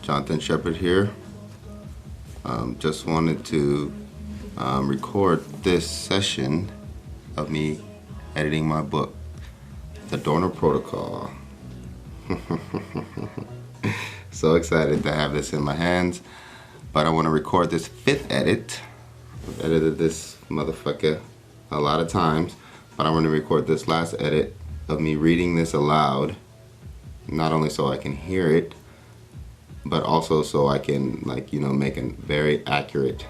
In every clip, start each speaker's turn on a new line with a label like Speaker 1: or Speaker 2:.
Speaker 1: Jonathan Sheppard here. Just wanted to record this session of me editing my book, The Dorner Protocol. So excited to have this in my hands, but I want to record this 5th edit. I've edited this motherfucker a lot of times, but I want to record this last edit of me reading this aloud, not only so I can hear it, but also so I can, like, you know, make a very accurate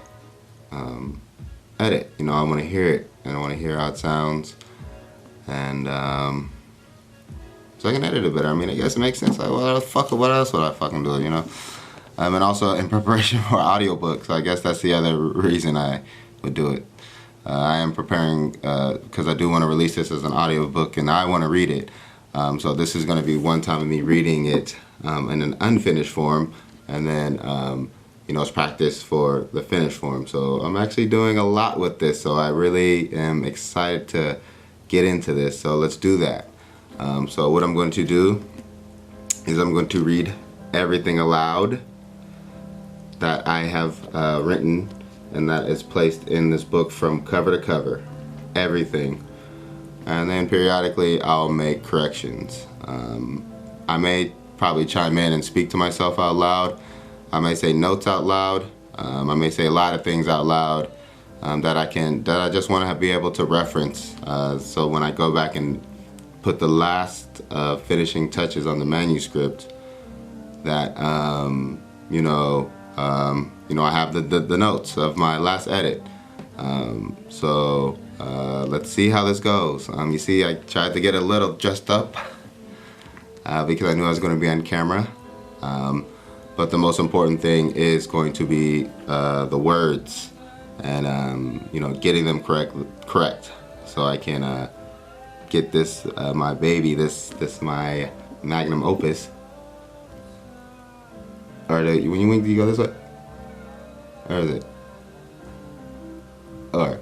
Speaker 1: edit. You know, I want to hear it, and I want to hear how it sounds, and so I can edit it better. I mean, I guess it makes sense. Like, what else would I fucking do, you know? And also in preparation for audiobooks, I guess that's the other reason I would do it. I am preparing, because I do want to release this as an audiobook, and I want to read it. So this is going to be one time of me reading it in an unfinished form, and then, you know, it's practice for the finished form. So I'm actually doing a lot with this, so I really am excited to get into this. So let's do that. So what I'm going to do is I'm going to read everything aloud that I have written and that is placed in this book from cover to cover, everything. And then periodically I'll make corrections. I may probably chime in and speak to myself out loud. I may say notes out loud. I may say a lot of things out loud that I just want to be able to reference. So when I go back and put the last finishing touches on the manuscript, that you know, I have the notes of my last edit. So let's see how this goes. You see, I tried to get a little dressed up because I knew I was going to be on camera. But the most important thing is going to be the words, and you know, getting them correct, so I can get this my baby, this my magnum opus. Or when you wink, do you go this way? Or is it? Or,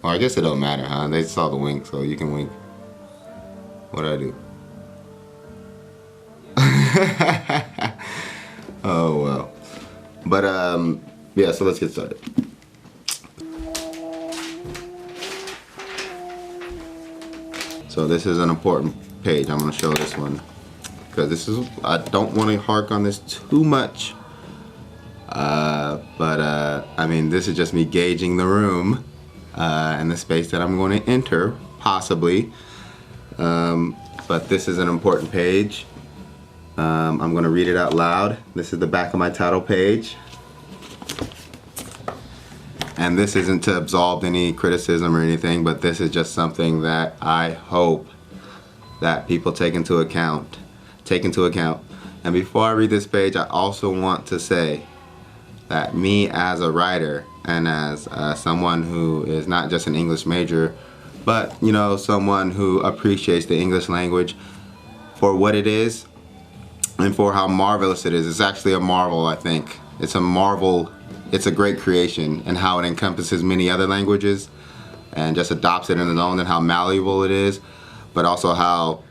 Speaker 1: well, I guess it don't matter, huh? They saw the wink, so you can wink. What do I do? Oh well. But yeah, so let's get started. So this is an important page. I'm going to show this one because this is, I don't want to hark on this too much, but I mean, this is just me gauging the room and the space that I'm going to enter, possibly. But this is an important page. I'm going to read it out loud. This is the back of my title page. And this isn't to absolve any criticism or anything, but this is just something that I hope that people take into account. And before I read this page, I also want to say that me as a writer and as someone who is not just an English major, but, you know, someone who appreciates the English language for what it is and for how marvelous it is. It's actually a marvel, I think. It's a marvel. It's a great creation, and how it encompasses many other languages and just adopts it in its own, and how malleable it is, but also how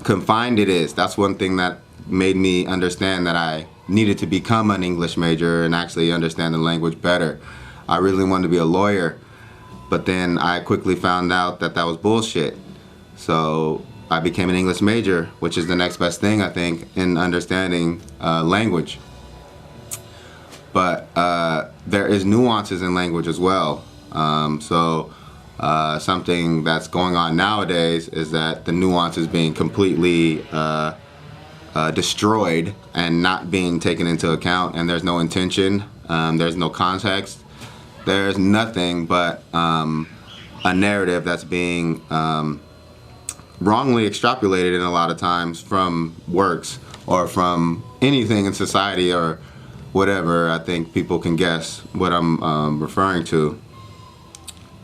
Speaker 1: confined it is. That's one thing that made me understand that I needed to become an English major and actually understand the language better. I really wanted to be a lawyer, but then I quickly found out that that was bullshit. So I became an English major, which is the next best thing, I think, in understanding language. But there is nuances in language as well. Something that's going on nowadays is that the nuance is being completely destroyed and not being taken into account, and there's no intention, there's no context, there's nothing but a narrative that's being wrongly extrapolated in a lot of times from works or from anything in society or whatever. I think people can guess what I'm referring to.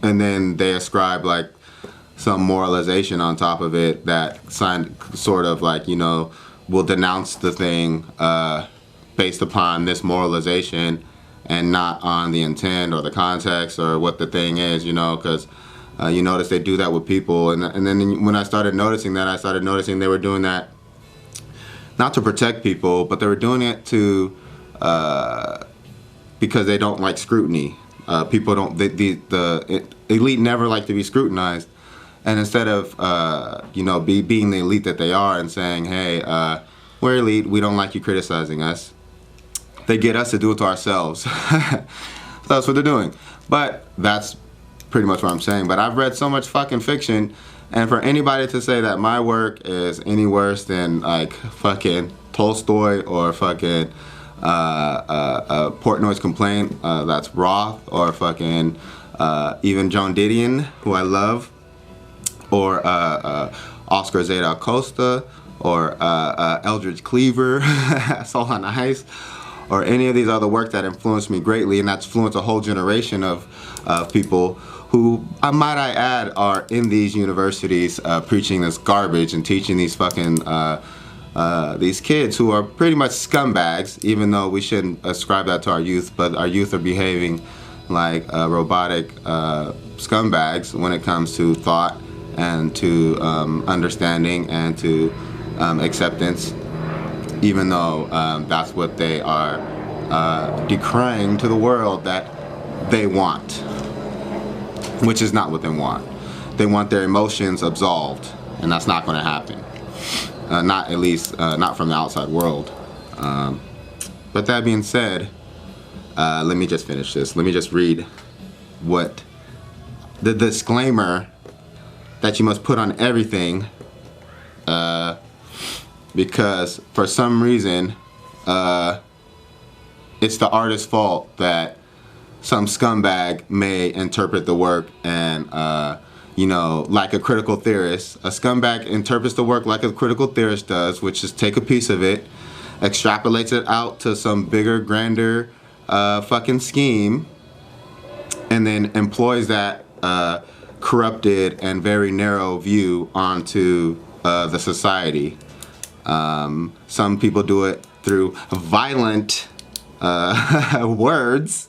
Speaker 1: And then they ascribe like some moralization on top of it that sort of like, you know, will denounce the thing based upon this moralization and not on the intent or the context or what the thing is, you know, because you notice they do that with people. And then when I started noticing that, I started noticing they were doing that not to protect people, but they were doing it to because they don't like scrutiny. People don't, the elite never like to be scrutinized. And instead of, you know, being the elite that they are and saying, hey, we're elite, we don't like you criticizing us, they get us to do it to ourselves. So that's what they're doing. But that's pretty much what I'm saying. But I've read so much fucking fiction, and for anybody to say that my work is any worse than like fucking Tolstoy or fucking Portnoy's Complaint, that's Roth, or fucking even Joan Didion, who I love, or Oscar Zeta Acosta, or Eldridge Cleaver, Soul on Ice, or any of these other works that influenced me greatly, and that's influenced a whole generation of people who, might I add, are in these universities preaching this garbage and teaching these fucking these kids who are pretty much scumbags, even though we shouldn't ascribe that to our youth, but our youth are behaving like robotic scumbags when it comes to thought and to understanding and to acceptance, even though that's what they are decrying to the world that they want, which is not what they want. They want their emotions absolved, and that's not going to happen. Not at least, not from the outside world. But that being said, let me just finish this. Let me just read what the disclaimer that you must put on everything, because for some reason, it's the artist's fault that some scumbag may interpret the work and, you know, like a critical theorist. A scumbag interprets the work like a critical theorist does, which is take a piece of it, extrapolates it out to some bigger, grander fucking scheme, and then employs that corrupted and very narrow view onto the society. Some people do it through violent words,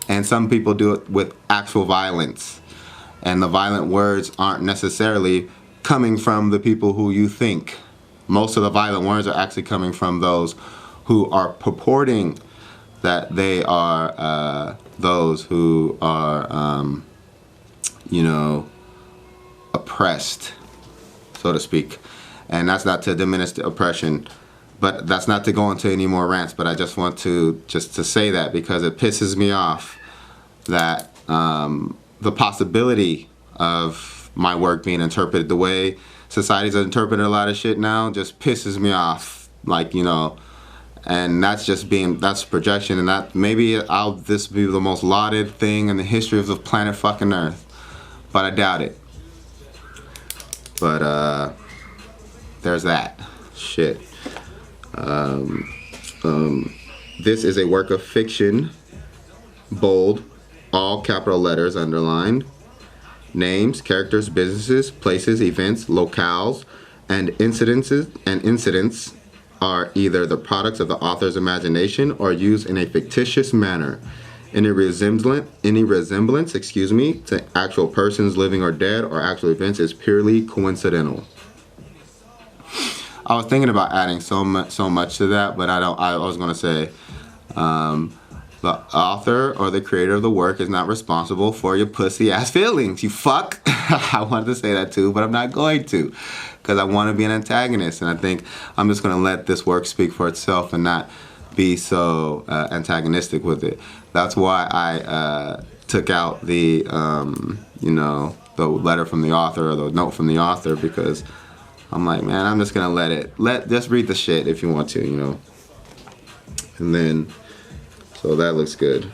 Speaker 1: and some people do it with actual violence. And the violent words aren't necessarily coming from the people who you think. Most of the violent words are actually coming from those who are purporting that they are those who are, you know, oppressed, so to speak. And that's not to diminish the oppression, but that's not to go into any more rants, but I just want to say that because it pisses me off that the possibility of my work being interpreted the way society's interpreted a lot of shit now just pisses me off, like, you know. And that's just that's projection, and that maybe this will be the most lauded thing in the history of the planet fucking Earth, but I doubt it. But there's that shit. This is a work of fiction, bold, all capital letters underlined. Names, characters, businesses, places, events, locales, and incidents are either the products of the author's imagination or used in a fictitious manner. Any resemblance, to actual persons, living or dead, or actual events is purely coincidental. I was thinking about adding so much to that, but I was going to say, the author or the creator of the work is not responsible for your pussy ass feelings, you fuck. I wanted to say that too, but I'm not going to, because I want to be an antagonist, and I think I'm just going to let this work speak for itself and not be so antagonistic with it. That's why I took out the, you know, the letter from the author or the note from the author, because I'm like, man, I'm just going to just read the shit if you want to, you know. And then, so that looks good.